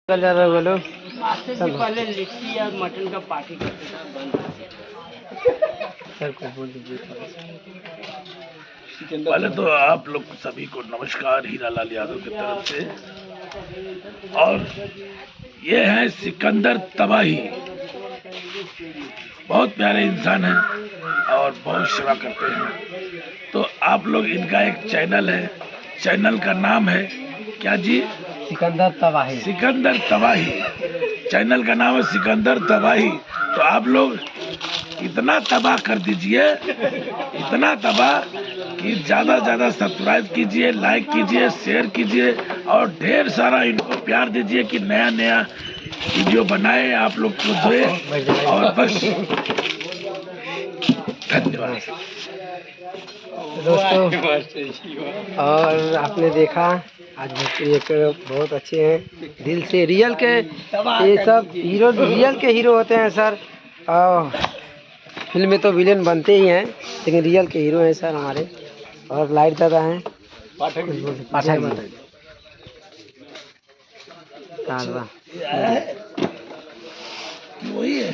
कल जा रहा बोलो नाश्ते से पहले लिट्टी या मटन का पार्टी करते थे बंद। सर को बोल दीजिए। पहले तो आप लोग सभी को नमस्कार हीरालाल यादव की तरफ से। और ये है सिकंदर तबाही, बहुत प्यारे इंसान हैं और बहुत सेवा करते हैं। तो आप लोग इनका एक चैनल है, चैनल का नाम है क्या जी? सिकंदर तबाही। सिकंदर तबाही चैनल का नाम है, सिकंदर तबाही। तो आप लोग इतना तबाह कर दीजिए, इतना तबाह कि ज़्यादा से ज़्यादा सब्सक्राइब कीजिए, लाइक कीजिए, शेयर कीजिए और ढेर सारा इनको प्यार दीजिए कि नया नया वीडियो बनाए आप लोग को दे। और बस धन्यवाद दोस्तों। और आपने देखा आज एक बहुत अच्छे हैं, दिल से रियल के ये सब हीरो रियल के हीरो होते हैं सर। फिल्म में तो विलेन बनते ही हैं, लेकिन रियल के हीरो हैं सर हमारे। और लाइट दादा हैं, पाठक। वही है।